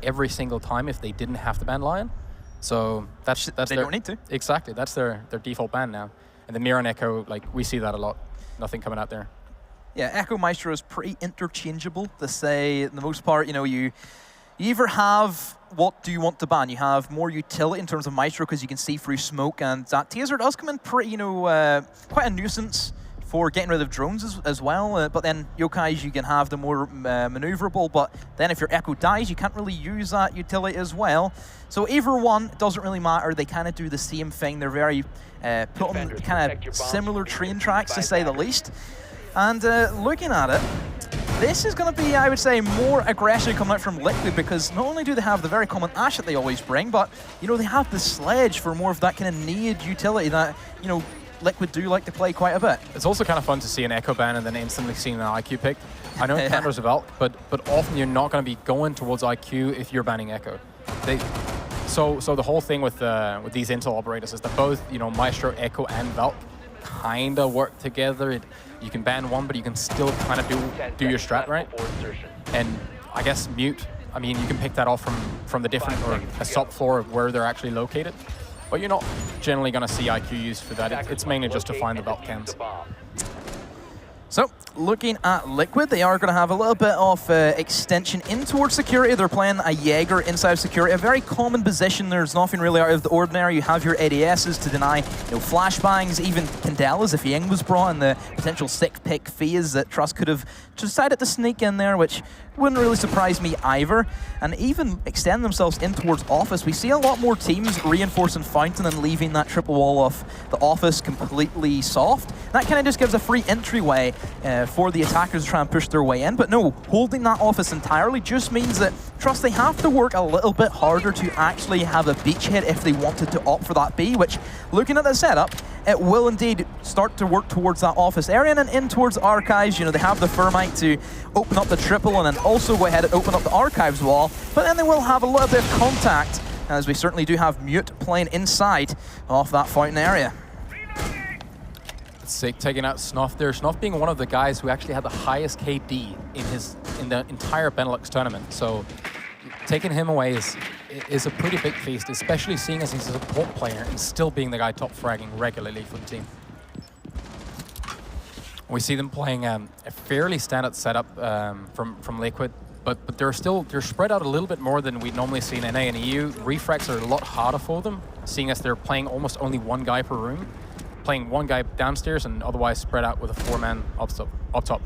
every single time if they didn't have to ban Lion. So that's they don't need to. Exactly, that's their default ban now. And the Mirror and Echo, like, we see that a lot. Nothing coming out there. Yeah, Echo Maestro is pretty interchangeable to say, in the most part, you either have what do you want to ban. You have more utility in terms of Maestro because you can see through smoke, and that taser does come in pretty, quite a nuisance for getting rid of drones as well. But then Yokais, you can have the more maneuverable, but then if your Echo dies, you can't really use that utility as well. So either one, it doesn't really matter. They kind of do the same thing. They're very put on kind of similar train tracks, to say the least. And looking at it, this is going to be, I would say, more aggression coming out from Liquid, because not only do they have the very common Ash that they always bring, but, they have the Sledge for more of that kind of need utility that, Liquid do like to play quite a bit. It's also kind of fun to see an Echo ban and then instantly seeing an IQ pick. I know it counters a Valk, but often you're not going to be going towards IQ if you're banning Echo. So the whole thing with these intel operators is that both, Maestro, Echo, and Valk kind of work together. You can ban one, but you can still kind of do your strat, right? And I guess Mute, I mean, you can pick that off from the different, or a subfloor of where they're actually located. But you're not generally going to see IQ used for that. It's mainly just to find the Valk cams. So, looking at Liquid, they are going to have a little bit of extension in towards security. They're playing a Jaeger inside security, a very common position. There's nothing really out of the ordinary. You have your ADSs to deny flashbangs, even Candelas if Ying was brought in the potential 6-pick phase that Trust could have decided to sneak in there, which wouldn't really surprise me either. And even extend themselves in towards Office. We see a lot more teams reinforcing Fountain and leaving that triple wall of the Office completely soft. That kind of just gives a free entryway for the attackers to try and push their way in. But no, holding that Office entirely just means that Trust, they have to work a little bit harder to actually have a beachhead if they wanted to opt for that B, which, looking at the setup, it will indeed start to work towards that Office area and then in towards Archives. They have the Thermite to open up the triple and then also go ahead and open up the Archives wall, but then they will have a little bit of contact, as we certainly do have Mute playing inside of that Fountain area. Sick, taking out Snuff there. Snuff being one of the guys who actually had the highest KD in the entire Benelux tournament. So taking him away is a pretty big feast, especially seeing as he's a support player and still being the guy top fragging regularly for the team. We see them playing a fairly standard setup from Liquid, but they're spread out a little bit more than we'd normally see in NA and EU. Refrags are a lot harder for them, seeing as they're playing almost only one guy per room, playing one guy downstairs and otherwise spread out with a 4-man up top.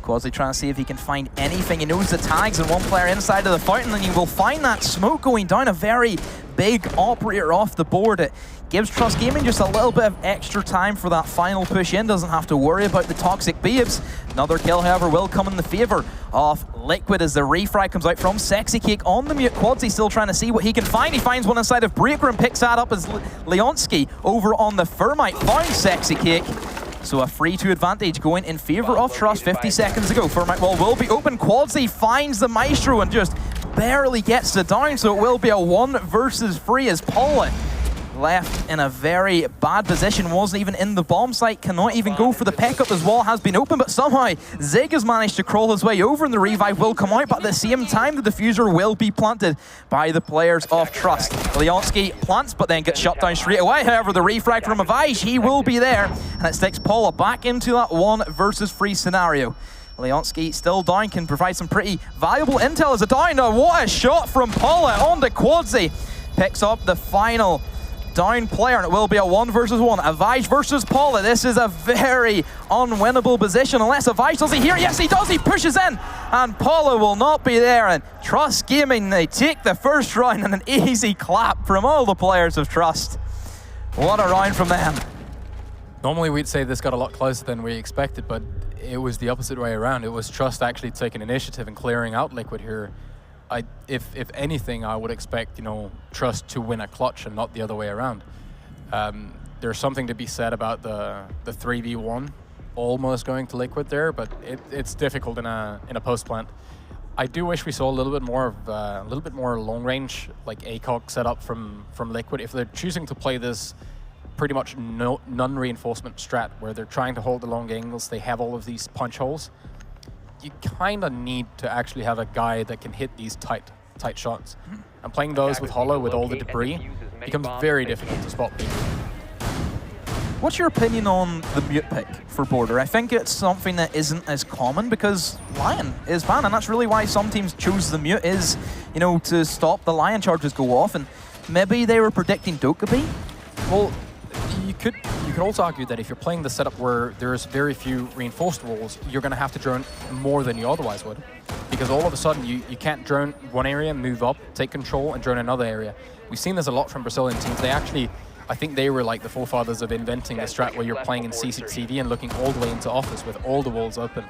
Quasi trying to see if he can find anything. He knows the tags and one player inside of the Fountain, and he will find that smoke going down. A very big operator off the board. It gives Trust Gaming just a little bit of extra time for that final push in. Doesn't have to worry about the toxic Beebs. Another kill, however, will come in the favor of Liquid as the refrag comes out from Sexy Cake on the Mute. Quadzy still trying to see what he can find. He finds one inside of Breaker and picks that up as Leonsky over on the Thermite found Sexy Cake. So a 3-2 advantage going in favor of Trust 50 seconds ago. Thermite wall will be open. Quadzy finds the Maestro and just barely gets it down. So it will be a 1 versus 3 as Paula left in a very bad position. Wasn't even in the bomb site. Cannot even go for the pickup as wall has been open. But somehow Zig has managed to crawl his way over and the revive will come out. But at the same time, the diffuser will be planted by the players of Trust. Leonsky plants but then gets shut down straight away. However, the refrag from Avage, he will be there. And it sticks Paula back into that 1 versus 3 scenario. Leonsky still down, can provide some pretty valuable intel as a down. Now, what a shot from Paula on the Quadzy. Picks up the final down player, and it will be a 1 versus 1. Avage versus Paula. This is a very unwinnable position unless Avage does he hear? Yes, he does. He pushes in, and Paula will not be there. And Trust Gaming, they take the first round and an easy clap from all the players of Trust. What a round from them. Normally we'd say this got a lot closer than we expected, but it was the opposite way around. It was Trust actually taking initiative and clearing out Liquid here. If anything, I would expect, Trust to win a clutch and not the other way around. There's something to be said about the 3v1 almost going to Liquid there, but it's difficult in a post plant. I do wish we saw a little bit more long range, like ACOG setup from Liquid. If they're choosing to play this pretty much non-reinforcement strat, where they're trying to hold the long angles, they have all of these punch holes. you kind of need to actually have a guy that can hit these tight shots. And playing those with Hollow with all the debris becomes very difficult to spot people. What's your opinion on the mute pick for Border? I think it's something that isn't as common because Lion is banned, and that's really why some teams choose the mute is, you know, to stop the Lion charges go off, and maybe they were predicting Dokkaebi. Well, you could also argue that if you're playing the setup where there's very few reinforced walls, you're going to have to drone more than you otherwise would. Because all of a sudden, you can't drone one area, move up, take control, and drone another area. We've seen this a lot from Brazilian teams. They actually, I think they were like the forefathers of inventing the strat where you're playing in CCTV and looking all the way into office with all the walls open.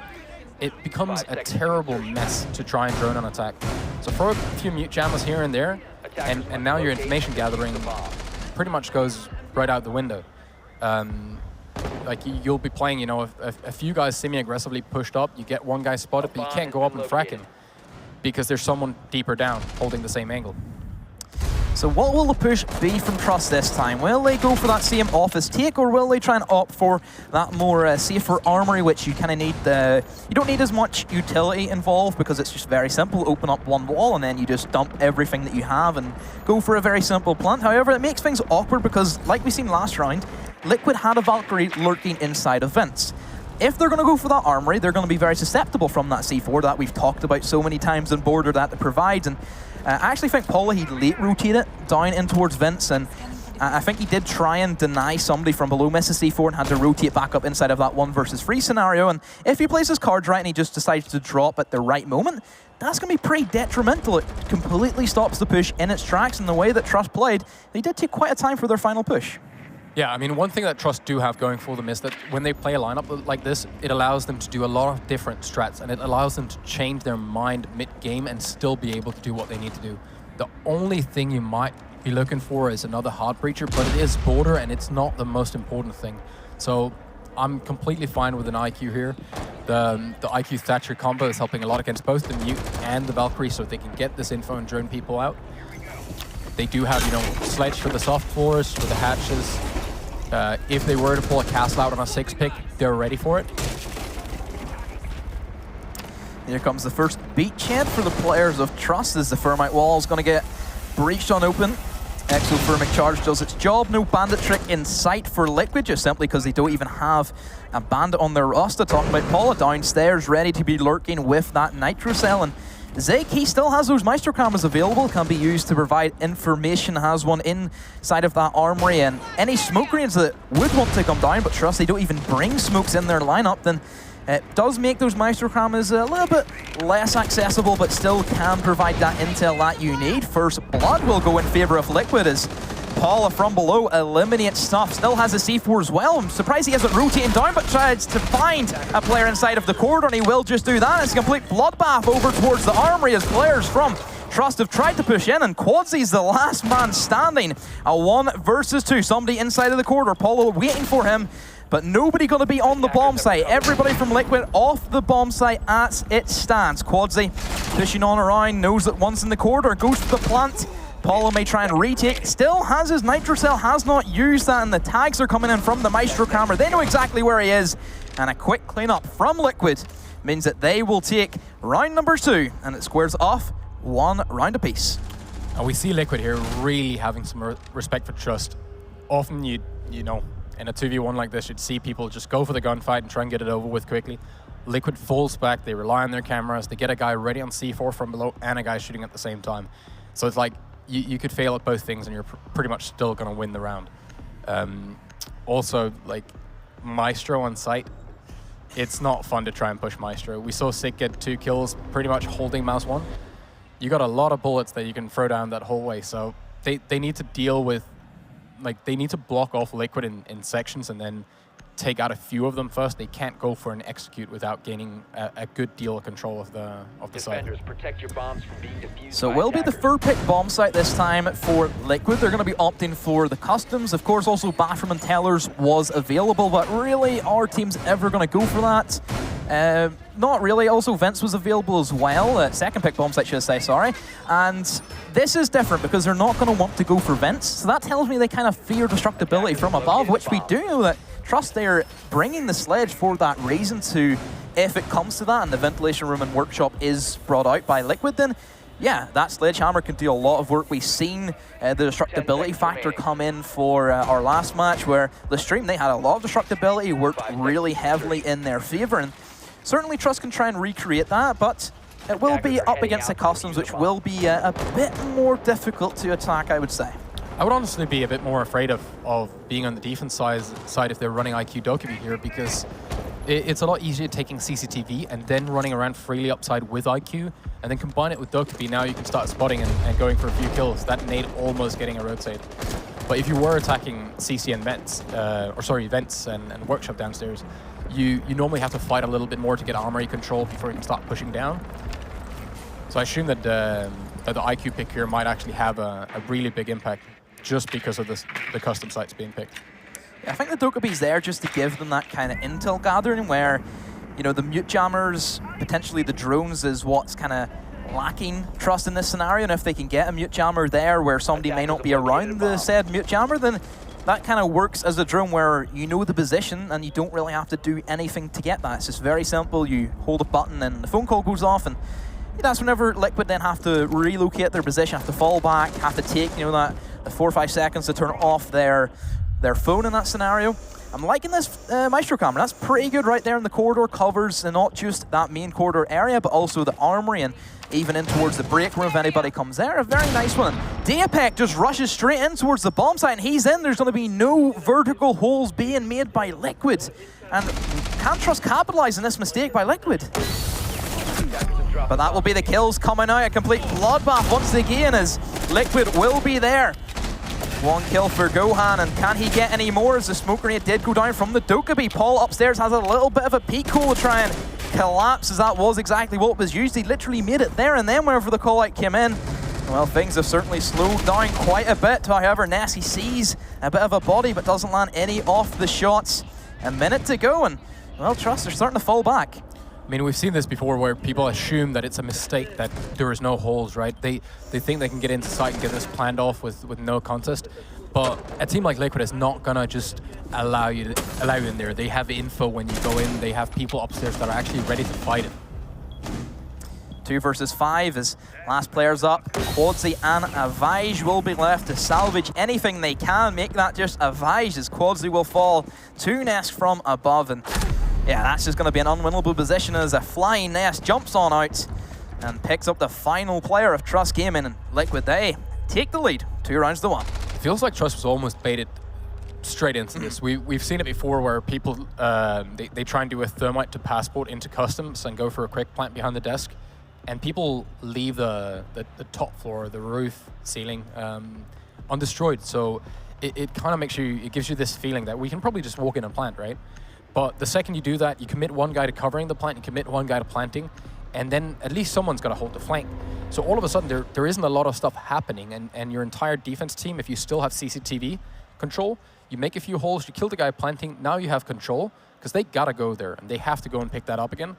It becomes a terrible mess to try and drone on attack. So throw a few mute jammers here and there, and now your information gathering pretty much goes right out the window. Like you'll be playing, you know, a few guys semi-aggressively pushed up, you get one guy spotted, but you can't go up and frack him because there's someone deeper down holding the same angle. So what will the push be from Trust this time? Will they go for that same office take, or will they try and opt for that more safer armory, which you kind of need, you don't need as much utility involved because it's just very simple. Open up one wall and then you just dump everything that you have and go for a very simple plant. However, it makes things awkward because, like we seen last round, Liquid had a Valkyrie lurking inside of vents. If they're going to go for that armory, they're going to be very susceptible from that C4 that we've talked about so many times in Border that it provides. And I actually think Paula, he late rotated down in towards Vince, and I think he did try and deny somebody from below miss a C4 and had to rotate back up inside of that 1 versus 3 scenario. And if he plays his cards right and he just decides to drop at the right moment, that's going to be pretty detrimental. It completely stops the push in its tracks, and the way that Trust played, they did take quite a time for their final push. Yeah, I mean, one thing that Trust do have going for them is that when they play a lineup like this, it allows them to do a lot of different strats, and it allows them to change their mind mid-game and still be able to do what they need to do. The only thing you might be looking for is another hard breacher, but it is Border, and it's not the most important thing. So I'm completely fine with an IQ here. The IQ Thatcher combo is helping a lot against both the Mute and the Valkyrie, so they can get this info and drone people out. They do have, you know, Sledge for the soft floors, for the hatches. If they were to pull a castle out on a 6-pick, they're ready for it. Here comes the first beachhead for the players of Trust as the Thermite wall is going to get breached on open. Exothermic charge does its job. No bandit trick in sight for Liquid, just simply because they don't even have a bandit on their roster. Talking about Paula downstairs, ready to be lurking with that Nitro Cell. And Zeke, he still has those Maestro cameras available, can be used to provide information, has one inside of that armory, and any smoke grenades that would want to come down, but Trust, they don't even bring smokes in their lineup, then it does make those Maestro cameras a little bit less accessible, but still can provide that intel that you need. First blood will go in favor of Liquid as Paula from below eliminates stuff. Still has a C4 as well. I'm surprised he hasn't rotating down, but tries to find a player inside of the corridor, and he will just do that. It's a complete bloodbath over towards the armory as players from Trust have tried to push in, and Quadsy's the last man standing. A 1 versus 2. Somebody inside of the corridor. Paula waiting for him, but nobody going to be on the bomb site. Everybody from Liquid off the bomb site as it stands. Quadsy pushing on around, knows that one's in the corridor, goes for the plant. Paula may try and retake, still has his Nitro Cell, has not used that, and the tags are coming in from the Maestro camera. They know exactly where he is, and a quick cleanup from Liquid means that they will take round number 2, and it squares off 1 round apiece. And we see Liquid here really having some respect for Trust. Often you know, in a 2v1 like this, you'd see people just go for the gunfight and try and get it over with quickly. Liquid falls back, they rely on their cameras, they get a guy ready on C4 from below and a guy shooting at the same time. So it's like, you could fail at both things and you're pretty much still going to win the round. Also, like, Maestro on site, it's not fun to try and push Maestro. We saw Sick get 2 kills pretty much holding Mouse 1. You got a lot of bullets that you can throw down that whole way, so they need to deal with, like, they need to block off Liquid in sections and then take out a few of them first. They can't go for an execute without gaining a good deal of control of the site. Protect your bombs from being defused. So will be the third pick bomb site this time for Liquid. They're going to be opting for the customs. Of course, also Bathroom and Tellers was available, but really, are teams ever going to go for that? Not really. Also, Vince was available as well. Second pick bomb site, should I say, sorry. And this is different because they're not going to want to go for Vince. So that tells me they kind of fear destructibility from above, which we do know that Trust, they're bringing the Sledge for that reason to if it comes to that and the ventilation room and workshop is brought out by Liquid, then yeah, that sledgehammer can do a lot of work. We've seen the destructibility factor come in for our last match, where the stream, they had a lot of destructibility, worked really heavily in their favor, and certainly Trust can try and recreate that, but it will be up against the customs, which will be a bit more difficult to attack, I would say. I would honestly be a bit more afraid of being on the defense side if they're running IQ Dokkaebi here, because it's a lot easier taking CCTV and then running around freely upside with IQ, and then combine it with Dokkaebi. Now you can start spotting and going for a few kills. That nade almost getting a rotate. But if you were attacking CC and vents, vents and workshop downstairs, you normally have to fight a little bit more to get armory control before you can start pushing down. So I assume that the IQ pick here might actually have a really big impact just because of the custom sites being picked. I think the Dokkaebi's there just to give them that kind of intel gathering where, you know, the mute jammers, potentially the drones is what's kind of lacking Trust in this scenario, and if they can get a mute jammer there where somebody may not be around the said mute jammer, then that kind of works as a drone where you know the position and you don't really have to do anything to get that. It's just very simple. You hold a button and the phone call goes off, and that's whenever Liquid then have to relocate their position, have to fall back, have to take, you know, the 4 or 5 seconds to turn off their phone in that scenario. I'm liking this Maestro camera. That's pretty good right there in the corridor. Covers not just that main corridor area, but also the armory and even in towards the break room if anybody comes there. A very nice one. DreamHack just rushes straight in towards the bomb site, and he's in. There's going to be no vertical holes being made by Liquid. And can't Trust capitalize on this mistake by Liquid. But that will be the kills coming out. A complete bloodbath once again, as Liquid will be there. 1 kill for Gohan, and can he get any more as the smoke grenade did go down from the Dokkaebi? Paul upstairs has a little bit of a peek hole to try and collapse, as that was exactly what was used. He literally made it there and then whenever the call out came in. Well, things have certainly slowed down quite a bit. However, Nessie sees a bit of a body but doesn't land any off the shots. A minute to go, and well, Trust are starting to fall back. I mean, we've seen this before where people assume that it's a mistake that there is no holes, right? They think they can get into site and get this planned off with no contest. But a team like Liquid is not gonna just allow you in there. They have info when you go in. They have people upstairs that are actually ready to fight it. 2 versus 5 as last players up. Quadzy and Avage will be left to salvage anything they can. Make that just Avage, as Quadzy will fall to Nest from above. And yeah, that's just going to be an unwinnable position as a flying Nest jumps on out and picks up the final player of Trust Gaming, and Liquid, they take the lead 2 rounds to 1. Feels like Trust was almost baited straight into this. We've seen it before where people, they try and do a thermite to passport into customs and go for a quick plant behind the desk, and people leave the top floor, the roof, ceiling undestroyed. So it kind of makes you, it gives you this feeling that we can probably just walk in and plant, right? But the second you do that, you commit 1 guy to covering the plant, you commit 1 guy to planting, and then at least someone's got to hold the flank. So all of a sudden, there isn't a lot of stuff happening, and your entire defense team, if you still have CCTV control, you make a few holes, you kill the guy planting, now you have control, because they got to go there, and they have to go and pick that up again.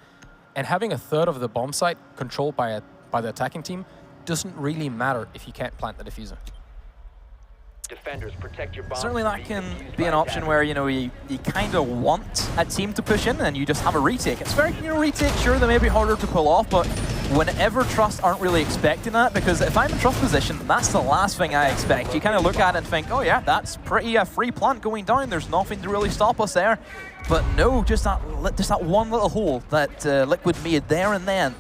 And having a third of the bomb site controlled by the attacking team doesn't really matter if you can't plant the diffuser. Defenders, protect your bombs. Certainly that can be an option where, you know, you kind of want a team to push in and you just have a retake. It's very, you know, retake, sure, they may be harder to pull off, but whenever Trust aren't really expecting that, because if I'm in Trust position, that's the last thing I expect. You kind of look at it and think, oh yeah, that's pretty free plant going down, there's nothing to really stop us there. But no, just that one little hole that Liquid made there and then.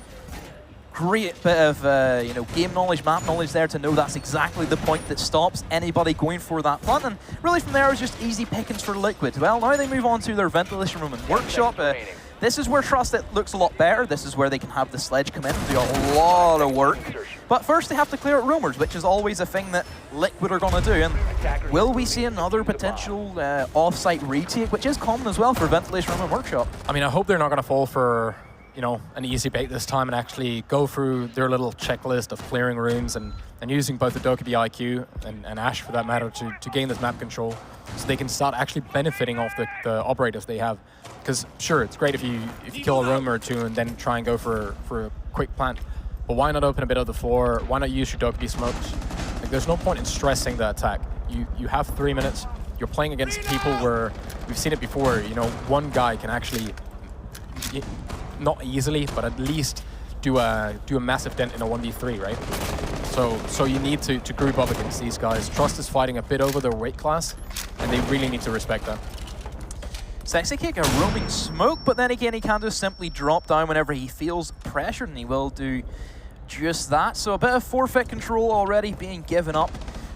Great bit of you know, game knowledge, map knowledge there to know that's exactly the point that stops anybody going for that plant. And really from there, it's just easy pickings for Liquid. Well, now they move on to their ventilation room and workshop. This is where Trust, it looks a lot better. This is where they can have the sledge come in and do a lot of work. But first they have to clear out rumors, which is always a thing that Liquid are going to do. And will we see another potential off-site retake, which is common as well for ventilation room and workshop? I mean, I hope they're not going to fall for, you know, an easy bait this time and actually go through their little checklist of clearing rooms and using both the Dokkaebi IQ and Ash, for that matter, to gain this map control, so they can start actually benefiting off the operators they have. Because sure, it's great if you kill a room or 2 and then try and go for a quick plant, but why not open a bit of the floor? Why not use your Dokkaebi smokes? Like, there's no point in stressing the attack. You have 3 minutes. You're playing against people where we've seen it before. You know, 1 guy can actually not easily, but at least do a massive dent in a 1v3, right? So you need to group up against these guys. Trust is fighting a bit over their weight class, and they really need to respect that. Sexy Kick, a roaming smoke, but then again, he can just simply drop down whenever he feels pressured, and he will do just that. So a bit of forfeit control already being given up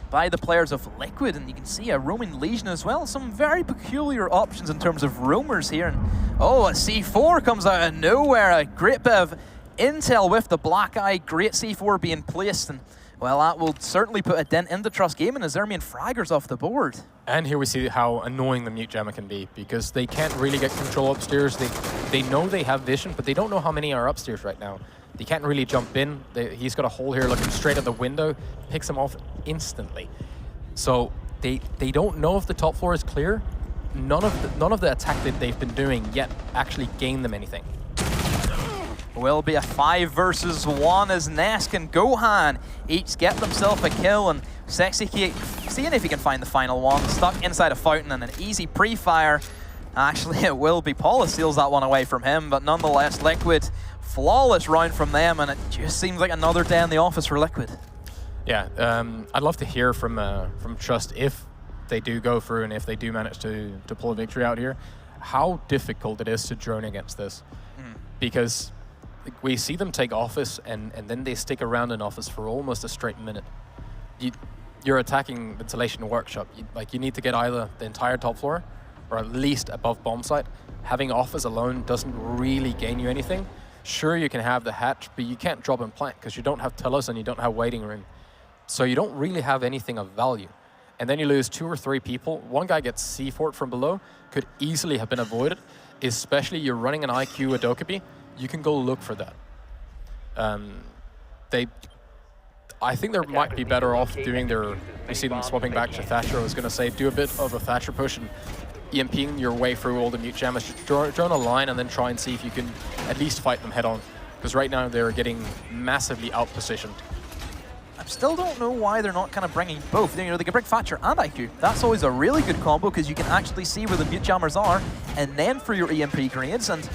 by the players of Liquid, and you can see a roaming Legion as well. Some very peculiar options in terms of roamers here. And oh, a C4 comes out of nowhere. A great bit of intel with the Black Eye. Great C4 being placed, and well, that will certainly put a dent into Trust Gaming as their main fraggers off the board. And here we see how annoying the mute jammer can be, because they can't really get control upstairs. They know they have vision, but they don't know how many are upstairs right now. They can't really jump in. He's got a hole here looking straight at the window, picks him off instantly. So they don't know if the top floor is clear. None of the attack that they've been doing yet actually gain them anything. Will be a 5 versus 1 as Nesk and Gohan each get themselves a kill, and Sexy Kick seeing if he can find the final one. Stuck inside a fountain and an easy pre-fire. Actually, it will be Paula steals that one away from him, but nonetheless, Liquid, flawless round from them, and it just seems like another day in the office for Liquid. Yeah, I'd love to hear from Trust if they do go through and if they do manage to pull a victory out here, how difficult it is to drone against this. Because we see them take office and then they stick around in office for almost a straight minute. You're attacking ventilation workshop. You need to get either the entire top floor or at least above bomb site. Having office alone doesn't really gain you anything. Sure, you can have the hatch, but you can't drop in plant because you don't have telos and you don't have waiting room. So you don't really have anything of value. And then you lose 2 or 3 people. One guy gets C4'd from below, could easily have been avoided, especially you're running an IQ Adokabi. You can go look for that. I think they might be better off doing their, you see them swapping back to Thatcher. I was gonna say, do a bit of a Thatcher push and EMPing your way through all the mute jammers. Drone a line and then try and see if you can at least fight them head on. Because right now they're getting massively out-positioned. I still don't know why they're not kind of bringing both. You know, they can bring Thatcher and IQ. That's always a really good combo because you can actually see where the mute jammers are, and then for your EMP grenades. And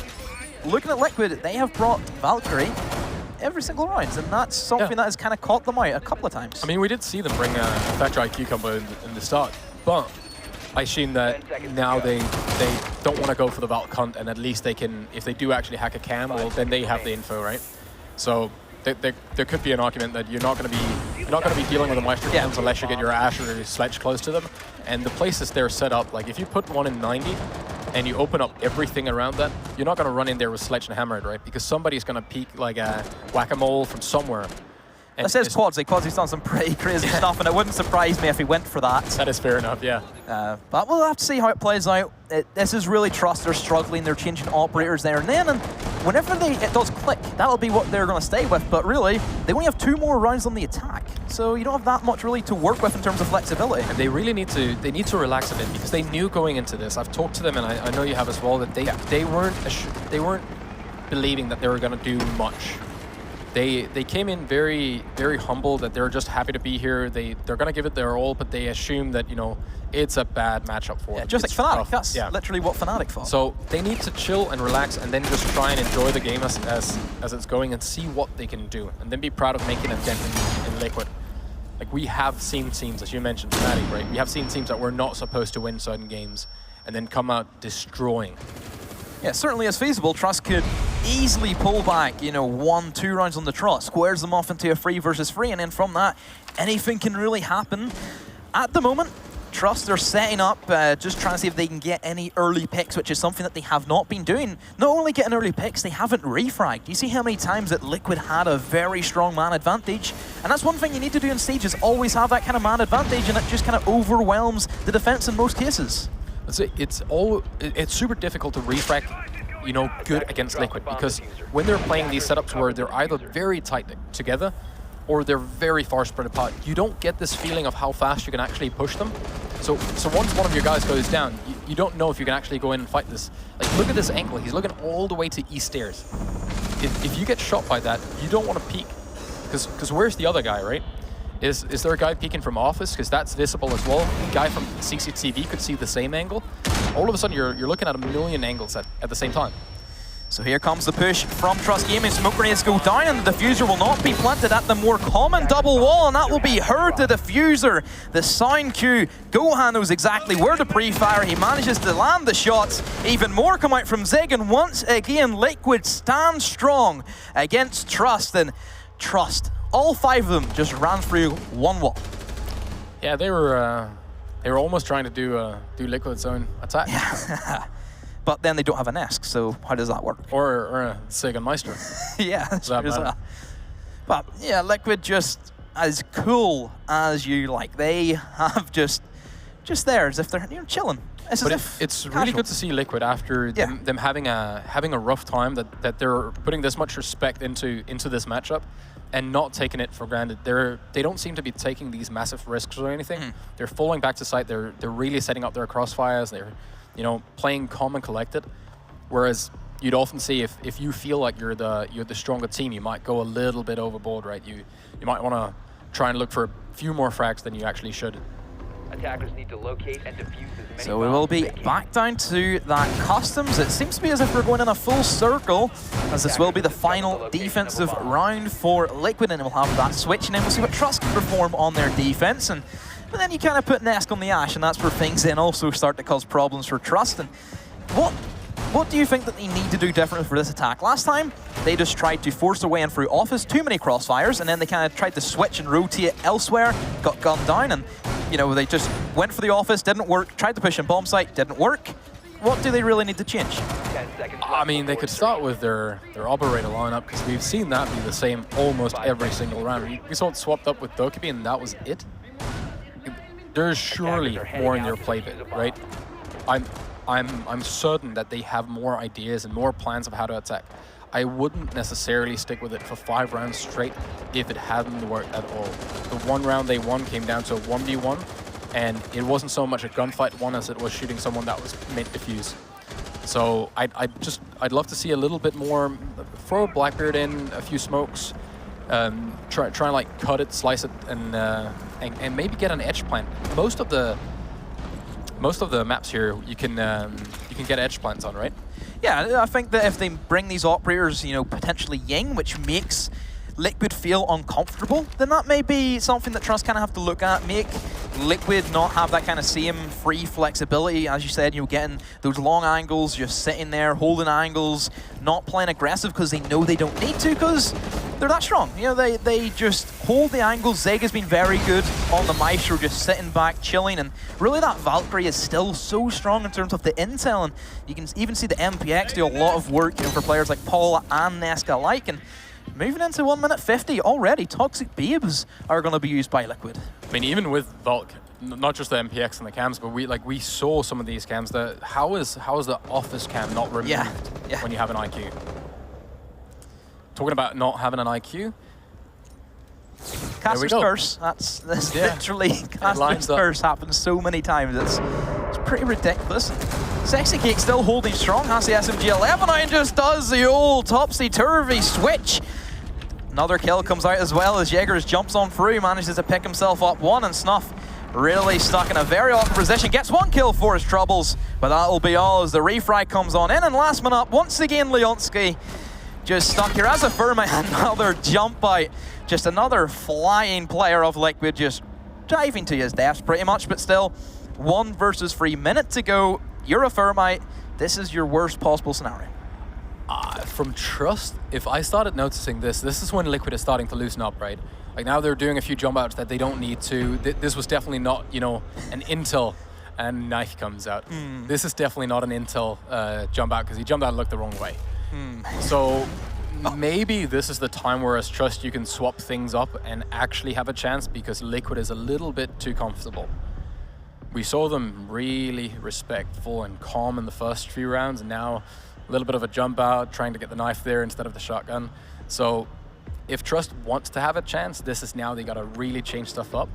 looking at Liquid, they have brought Valkyrie every single round, and that's something that has kind of caught them out a couple of times. I mean, we did see them bring a Thatcher IQ combo in the start, but I assume that now they don't want to go for the Valk hunt, and at least they can, if they do actually hack a cam, well, then they have the info, right? So there could be an argument that you're not going to be dealing with the Maestro cams unless you get your Ash or your Sledge close to them. And the places they're set up, like if you put one in 90 and you open up everything around that, you're not going to run in there with Sledge and hammer it, right? Because somebody's going to peek like a whack-a-mole from somewhere. That says Quadzy. Quadzy's done some pretty crazy stuff, and it wouldn't surprise me if he went for that. That is fair enough, yeah. But we'll have to see how it plays out. This is really Trust. They're struggling. They're changing operators there and then. And whenever it does click, that'll be what they're going to stay with. But really, they only have 2 more rounds on the attack. So you don't have that much really to work with in terms of flexibility. And they really need to relax a bit because they knew going into this. I've talked to them, and I know you have as well, that they weren't believing that they were going to do much. They came in very, very humble, that they're just happy to be here. They're going to give it their all, but they assume that, you know, it's a bad matchup for them. Just like Fnatic. That's literally what Fnatic fought. So they need to chill and relax and then just try and enjoy the game as it's going and see what they can do. And then be proud of making a dent in Liquid. Like, we have seen teams, as you mentioned, Fnatic, right? We have seen teams that were not supposed to win certain games and then come out destroying. Yeah, certainly is feasible. Trust could easily pull back, you know, 1-2 rounds on the trot, squares them off into a 3 versus 3, and then from that, anything can really happen. At the moment, Trust are setting up, just trying to see if they can get any early picks, which is something that they have not been doing. Not only getting early picks, they haven't refragged. You see how many times that Liquid had a very strong man advantage? And that's one thing you need to do in stages, always have that kind of man advantage, and it just kind of overwhelms the defense in most cases. It's super difficult to refrag, you know, good against Liquid, because when they're playing these setups where they're either very tight together or they're very far spread apart, you don't get this feeling of how fast you can actually push them. So once one of your guys goes down, you don't know if you can actually go in and fight this. Like, look at this ankle. He's looking all the way to east stairs. If you get shot by that, you don't want to peek, because where's the other guy, right? Is there a guy peeking from office? Because that's visible as well. A guy from CCTV could see the same angle. All of a sudden, you're looking at a million angles at the same time. So here comes the push from Trust Gaming. Smoke grenades go down, and the diffuser will not be planted at the more common double wall, and that will be heard the diffuser. The sound cue. Gohan knows exactly where to pre-fire. He manages to land the shots. Even more come out from Zig, and once again, Liquid stands strong against Trust. And Trust, all 5 of them just ran through one wall. Yeah, they were almost trying to do Liquid's own attack. Yeah. But then they don't have an Esk, so how does that work? Or a Sega Meister. Yeah, that's true as well. But yeah, Liquid just as cool as you like. They have just there as if they're chilling. It's really good to see Liquid after them having a rough time that they're putting this much respect into this matchup and not taking it for granted. They don't seem to be taking these massive risks or anything. They're falling back to site. They're really setting up their crossfires. They're playing calm and collected. Whereas you'd often see if you feel like you're the stronger team, you might go a little bit overboard, right? You might want to try and look for a few more frags than you actually should. Attackers need to locate and defuse as many So we will be back down to that customs. It seems to be as if we're going in a full circle, as this will be the final defensive round for Liquid, and we'll have that switch, and then we'll see what Trust can perform on their defense. But then you kind of put Nesk on the Ash, and that's where things then also start to cause problems for Trust. And what do you think that they need to do differently for this attack? Last time, they just tried to force their way in through Office, too many crossfires, and then they kind of tried to switch and rotate elsewhere, got gunned down, and they just went for the Office, didn't work, tried to push in bomb site, didn't work. What do they really need to change? I mean, they could start with their operator lineup, because we've seen that be the same almost every single round. We saw it swapped up with Dokkaebi, and that was it. There's surely more in their playbook, right? I'm certain that they have more ideas and more plans of how to attack. I wouldn't necessarily stick with it for 5 rounds straight if it hadn't worked at all. The one round they won came down to a 1v1, and it wasn't so much a gunfight one as it was shooting someone that was mid-defuse. So I'd love to see a little bit more. Throw Blackbeard in, a few smokes, try and like cut it, slice it, and maybe get an edge plant. Most of the maps here you can get edge plants on, right? Yeah, I think that if they bring these operators, potentially Ying, which makes Liquid feel uncomfortable, then that may be something that Trust kind of have to look at. Make Liquid not have that kind of same free flexibility, as you said, getting those long angles, just sitting there, holding angles, not playing aggressive because they know they don't need to, because they're that strong. They just hold the angles. Zeg has been very good on the Maestro, just sitting back, chilling, and really that Valkyrie is still so strong in terms of the intel, and you can even see the MPX do a lot of work for players like Paula and Nesk alike. And moving into 1 minute 50 already, Toxic Babes are going to be used by Liquid. I mean, even with Valk, not just the MPX and the cams, but we saw some of these cams. How is the Office cam not removed when you have an IQ? Talking about not having an IQ. Caster's Curse. That's literally Caster's Curse happens so many times. It's pretty ridiculous. Sexy Cake still holding strong. Has the SMG-11 and just does the old topsy-turvy switch. Another kill comes out as well as Jaegers jumps on through, manages to pick himself up one, and Snuff really stuck in a very awkward position. Gets 1 kill for his troubles, but that'll be all as the refry comes on in. And last man up, once again, Leonski just stuck here as a Fermi. Another jump out. Just another flying player of Liquid, just diving to his death pretty much, but still 1 versus 3 minutes to go. You're a Fermi. This is your worst possible scenario. From Trust, if I started noticing this is when Liquid is starting to loosen up, right? Like now they're doing a few jump outs that they don't need to. This was definitely not, an intel, and knife comes out. This is definitely not an intel jump out, because he jumped out and looked the wrong way. So maybe this is the time where as Trust you can swap things up and actually have a chance, because Liquid is a little bit too comfortable. We saw them really respectful and calm in the first few rounds, and now a little bit of a jump out, trying to get the knife there instead of the shotgun. So if Trust wants to have a chance, this is now they gotta really change stuff up.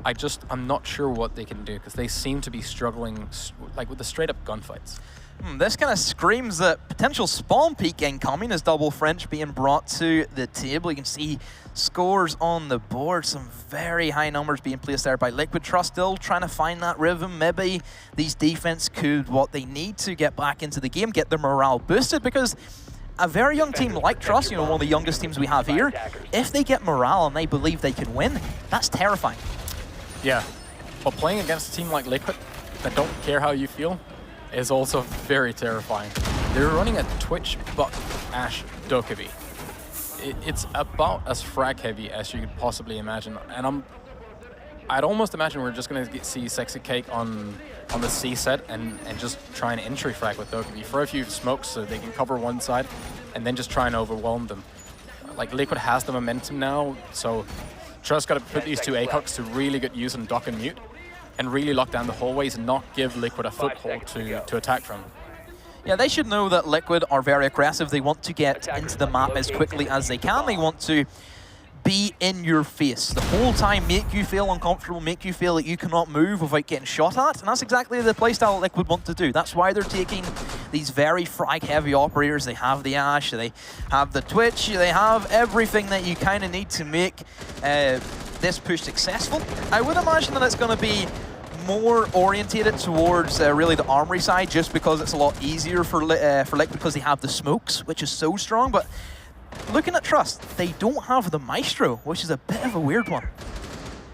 I'm not sure what they can do, because they seem to be struggling like with the straight up gunfights. This kind of screams that potential spawn peak incoming as Double French being brought to the table. You can see scores on the board, some very high numbers being placed there by Liquid. Trust still trying to find that rhythm. Maybe these defense could what they need to get back into the game, get their morale boosted, because a very young team like Trust, you know, one of the youngest teams we have here, if they get morale and they believe they can win, that's terrifying. Yeah, but playing against a team like Liquid that don't care how you feel is also very terrifying. They're running a Twitch, Buck, Ashe, Dokkaebi. It's about as frag heavy as you could possibly imagine, and I'd almost imagine we're just going to see Sexy Cake on the C set and just try an entry frag with Dokkaebi for a few smokes so they can cover one side and then just try and overwhelm them. Like, Liquid has the momentum now, so Trust got to put these two ACOGs to really good use on Dock and Mute and really lock down the hallways and not give Liquid a foothold to attack from. Yeah, they should know that Liquid are very aggressive. They want to get into the map as quickly as they can. They want to be in your face the whole time, make you feel uncomfortable, make you feel that you cannot move without getting shot at. And that's exactly the playstyle Liquid want to do. That's why they're taking these very frag-heavy operators. They have the Ashe, they have the Twitch, they have everything that you kind of need to make this push successful. I would imagine that it's going to be more orientated towards really the armory side, just because it's a lot easier for Liquid because they have the smokes, which is so strong. But looking at Trust, they don't have the Maestro, which is a bit of a weird one.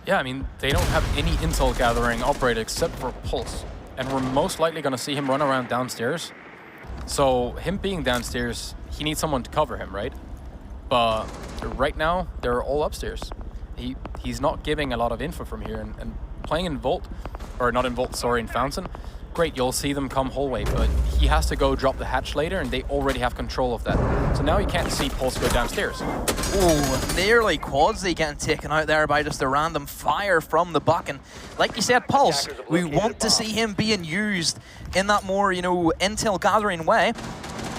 Yeah, I mean, they don't have any intel gathering operator except for Pulse, and we're most likely going to see him run around downstairs. So him being downstairs, he needs someone to cover him, right? But right now, they're all upstairs. He's not giving a lot of info from here, and playing in Vault, or not in Vault, sorry, in Fountain, great, you'll see them come hallway, but he has to go drop the hatch later, and they already have control of that. So now you can't see Pulse go downstairs. Oh, nearly Quadzy getting taken out there by just a random fire from the Buck. And like you said, Pulse, we want to see him being used in that more, you know, intel gathering way.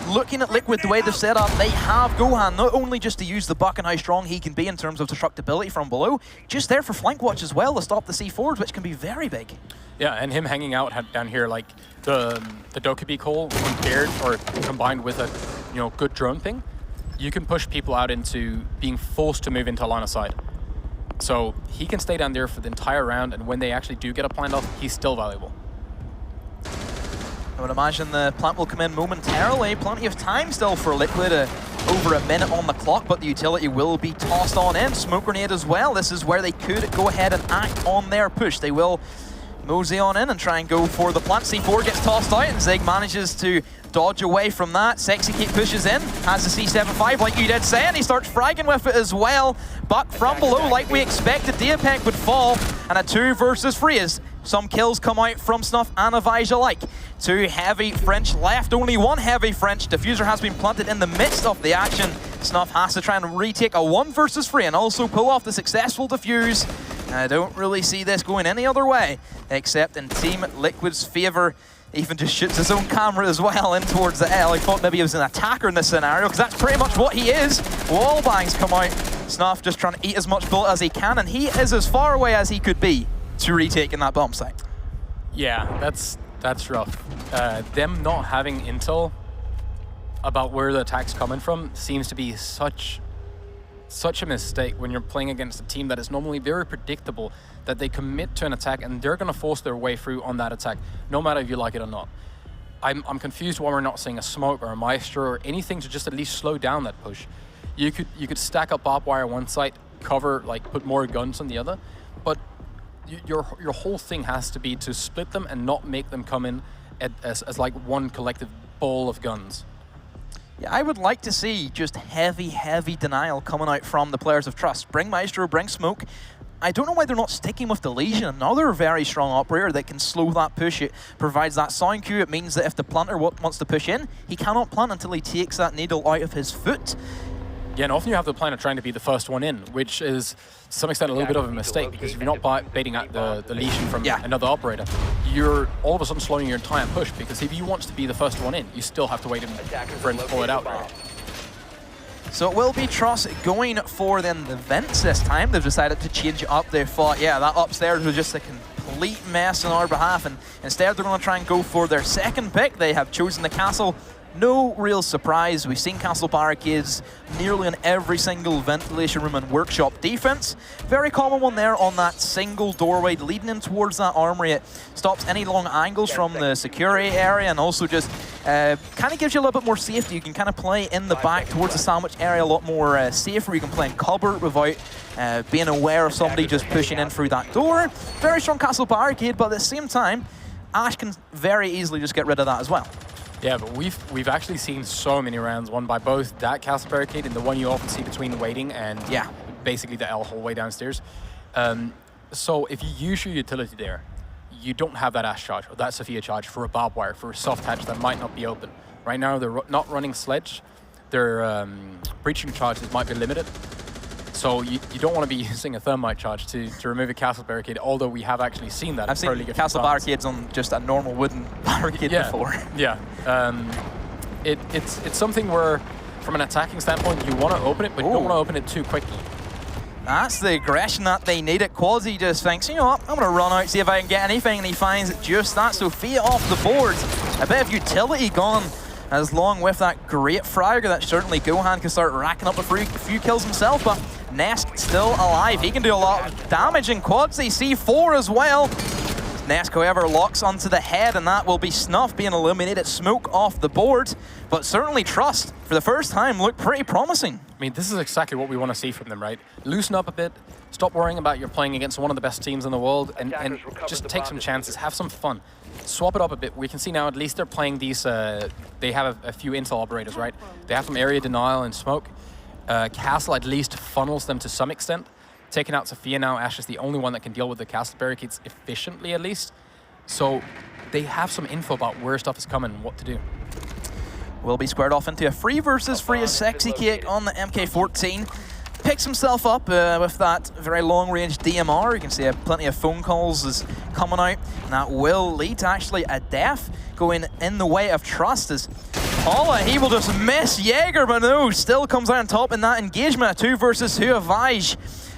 Looking at Liquid, the way they've set up, they have Gohan not only just to use the Buck and how strong he can be in terms of destructibility from below, just there for flank watch as well to stop the C4s, which can be very big. Yeah, and him hanging out down here, like the Dokkaebi call compared or combined with a good drone ping, you can push people out into being forced to move into line of sight. So he can stay down there for the entire round, and when they actually do get a plant off, he's still valuable. I would imagine the plant will come in momentarily. Plenty of time still for Liquid, over a minute on the clock, but the utility will be tossed on in. Smoke grenade as well. This is where they could go ahead and act on their push. They will mosey on in and try and go for the plant. C4 gets tossed out, and Zig manages to dodge away from that. Sexy Kate pushes in, has the C75 like you did say, and he starts fragging with it as well. Buck from below, like we expected, DreamHack would fall, and a 2 versus 3 as some kills come out from Snuff and Avige alike. 2 heavy French left, only 1 heavy French. Diffuser has been planted in the midst of the action. Snuff has to try and retake a 1 versus 3 and also pull off the successful defuse. I don't really see this going any other way, except in Team Liquid's favor. Even just shoots his own camera as well in towards the L. I thought maybe he was an attacker in this scenario, because that's pretty much what he is. Wall bangs come out. Snuff just trying to eat as much bullet as he can, and he is as far away as he could be to retaking that bomb site. Yeah, that's rough. Them not having intel about where the attack's coming from seems to be such a mistake when you're playing against a team that is normally very predictable, that they commit to an attack and they're going to force their way through on that attack, no matter if you like it or not. I'm confused why we're not seeing a smoke or a Maestro or anything to just at least slow down that push. You could stack up barbed wire on one side, cover, like put more guns on the other, but your whole thing has to be to split them and not make them come in as like one collective ball of guns. Yeah, I would like to see just heavy denial coming out from the players of Trust. Bring Maestro, bring Smoke. I don't know why they're not sticking with the Legion, another very strong operator that can slow that push. It provides that sound cue. It means that if the planter wants to push in, he cannot plant until he takes that needle out of his foot. Yeah, and often you have the planter trying to be the first one in, which is to some extent a little bit of a mistake, because if you're not baiting out the Legion from another operator, you're all of a sudden slowing your entire push, because if you want to be the first one in, you still have to wait for him to pull it out. Right? So it will be Trust going for then the vents this time. They've decided to change it up. They thought, yeah, that upstairs was just a complete mess on our behalf, and instead they're going to try and go for their second pick. They have chosen the castle. No real surprise. We've seen castle barricades nearly in every single ventilation room and workshop defense. Very common one there on that single doorway leading in towards that armory. It stops any long angles from the security area, and also just kind of gives you a little bit more safety. You can kind of play in the back towards the sandwich area a lot more safer. You can play in cover without being aware of somebody just pushing in through that door. Very strong castle barricade, but at the same time, Ash can very easily just get rid of that as well. Yeah, but we've actually seen so many rounds won by both that castle barricade and the one you often see between waiting and basically the L hallway downstairs. So if you use your utility there, you don't have that Ash charge or that Sophia charge for a barbed wire, for a soft hatch that might not be open. Right now they're not running sledge. Their breaching charges might be limited. So you don't want to be using a thermite charge to remove a castle barricade, although we have actually seen that. I've seen castle barricades on just a normal wooden barricade before. Yeah, it's something where, from an attacking standpoint, you want to open it, but you don't want to open it too quickly. That's the aggression that they need. Quasi just thinks, you know what, I'm going to run out, see if I can get anything, and he finds just that. Sophia off the board. A bit of utility gone, as long with that great fragger that certainly Gohan can start racking up a few kills himself, but Nesk still alive. He can do a lot of damage, and Quadzy C4 as well. Nesk, however, locks onto the head, and that will be Snuff being eliminated. Smoke off the board, but certainly Trust, for the first time, look pretty promising. I mean, this is exactly what we want to see from them, right? Loosen up a bit, stop worrying about you're playing against one of the best teams in the world, and just take some chances, have some fun. Swap it up a bit. We can see now at least they're playing these, they have a few intel operators, right? They have some area denial and smoke. Castle at least funnels them to some extent. Taking out Sophia now, Ash is the only one that can deal with the castle barricades efficiently at least. So they have some info about where stuff is coming and what to do. Will be squared off into a 3 versus 3 as Sexy Cake on the MK14. Picks himself up with that very long-range DMR. You can see plenty of phone calls is coming out, and that will lead to actually a death going in the way of Trust as Paula, he will just miss Jaeger, but no, still comes out on top in that engagement. 2 versus 2 of Vaj.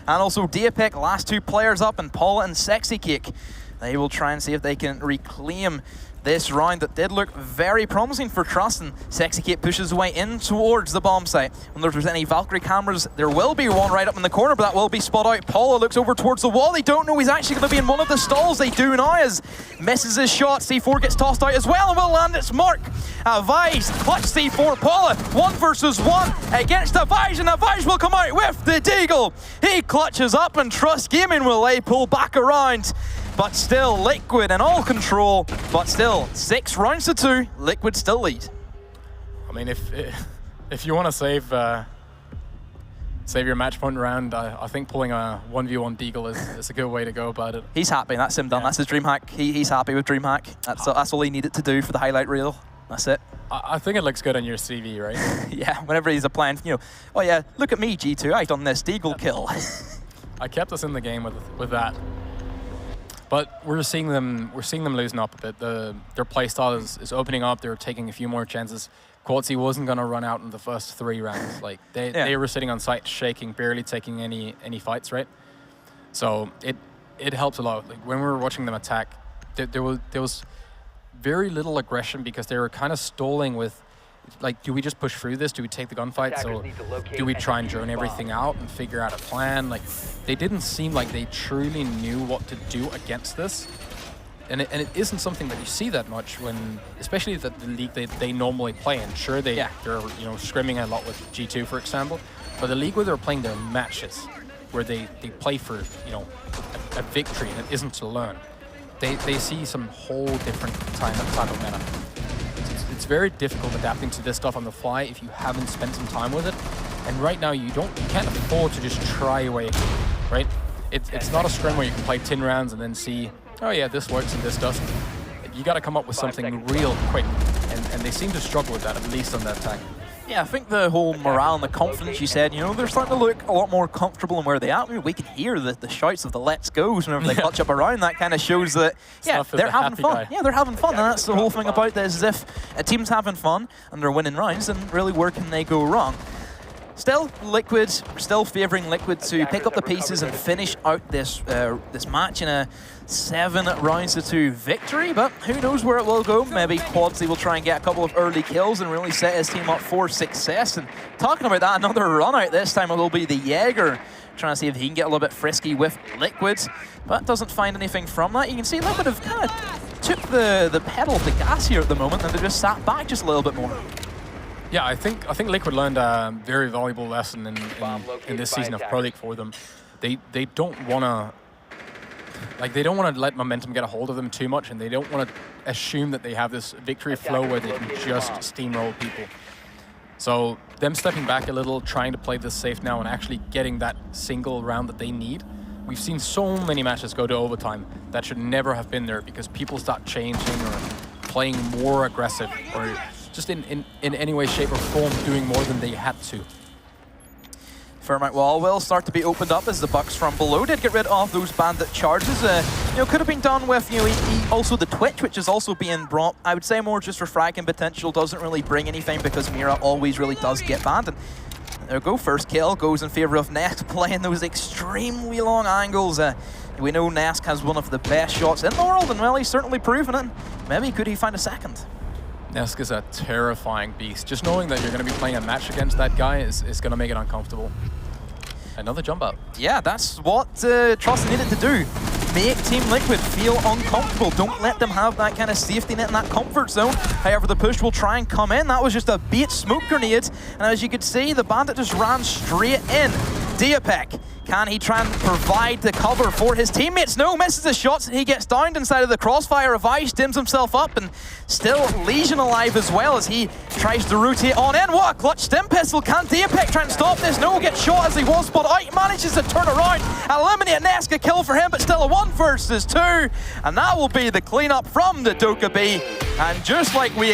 And also Diapik, last 2 players up, and Paula and Sexy Cake. They will try and see if they can reclaim this round that did look very promising for Trust, and Sexy Cake pushes away in towards the bomb site. When there's any Valkyrie cameras, there will be one right up in the corner, but that will be spot out. Paula looks over towards the wall. They don't know he's actually going to be in one of the stalls. They do now as misses his shot. C4 gets tossed out as well and will land its mark. Vice, clutch C4. Paula, 1 versus 1 against Avige, and Avige will come out with the Deagle. He clutches up, and Trust Gaming will pull back around. But still, Liquid in all control. But still, 6 rounds to 2. Liquid still lead. I mean, if you want to save your match point round, I think pulling a 1v1 Deagle is a good way to go about it. He's happy. That's him done. Yeah. That's his DreamHack. He's happy with DreamHack. That's all he needed to do for the highlight reel. That's it. I think it looks good on your CV, right? Yeah, whenever he's applying, you know, oh yeah, look at me, G2. I've done this Deagle kill. I kept us in the game with that. But we're seeing them losing up a bit. Their playstyle is opening up. They're taking a few more chances. Quadzy wasn't going to run out in the first 3 rounds. Like they were sitting on site, shaking, barely taking any fights, right? So it helps a lot. Like when we were watching them attack, there was very little aggression because they were kind of stalling with, like, do we just push through this? Do we take the gunfight? So do we try and drone everything out and figure out a plan? Like, they didn't seem like they truly knew what to do against this. And it isn't something that you see that much when, especially the league they normally play in. Sure, they're scrimming a lot with G2, for example, but the league where they're playing their matches, where they play for a victory and it isn't to learn, they see some whole different type of meta. It's very difficult adapting to this stuff on the fly if you haven't spent some time with it. And right now you can't afford to just try away, right? It's not a scrim where you can play 10 rounds and then see, oh yeah, this works and this doesn't. You got to come up with something real quick, and they seem to struggle with that, at least on that attack. Yeah, I think the whole morale and the confidence you said, you know, they're starting to look a lot more comfortable in where they are. I mean, we can hear the shouts of the let's goes whenever they clutch up around. That kind of shows that, yeah, they're having fun. Guy. Yeah, they're having fun, and that's the whole thing about this. Is if a team's having fun and they're winning rounds, then really where can they go wrong? Still, Liquid, still favouring Liquid to pick up the pieces and finish out this this match in a 7-2 victory, but who knows where it will go. Maybe Quadzy will try and get a couple of early kills and really set his team up for success. And talking about that, another run out this time, it will be the Jaeger, trying to see if he can get a little bit frisky with Liquid, but doesn't find anything from that. You can see Liquid have kind of took the pedal of the gas here at the moment, and they just sat back just a little bit more. Yeah, I think Liquid learned a very valuable lesson in this season of Pro League for them. They don't want to let momentum get a hold of them too much, and they don't want to assume that they have this victory flow where they can just steamroll people. So them stepping back a little, trying to play this safe now, and actually getting that single round that they need. We've seen so many matches go to overtime that should never have been there because people start changing or playing more aggressive, or just in any way, shape, or form doing more than they had to. Thermite wall will start to be opened up as the Bucks from below did get rid of those bandit charges. Could have been done with also the Twitch, which is also being brought. I would say more just for fragging potential, doesn't really bring anything because Mira always really does get banned. And there we go, first kill goes in favor of Nesk, playing those extremely long angles. We know Nesk has one of the best shots in the world, and well, he's certainly proven it. Maybe could he find a second? Nesk is a terrifying beast. Just knowing that you're going to be playing a match against that guy is going to make it uncomfortable. Another jump up. Yeah, that's what Trust needed to do. Make Team Liquid feel uncomfortable. Don't let them have that kind of safety net in that comfort zone. However, the push will try and come in. That was just a bait smoke grenade. And as you could see, the Bandit just ran straight in. DreamHack, can he try and provide the cover for his teammates? No, misses the shots, and he gets downed inside of the crossfire. Revive dims himself up, and still Legion alive as well as he tries to rotate on in. What a clutch stim pistol. Can DreamHack try and stop this? No, gets shot as he was spot out. Manages to turn around, eliminate Nesk, a kill for him, but still a 1 versus 2. And that will be the cleanup from the Doka B. And just like we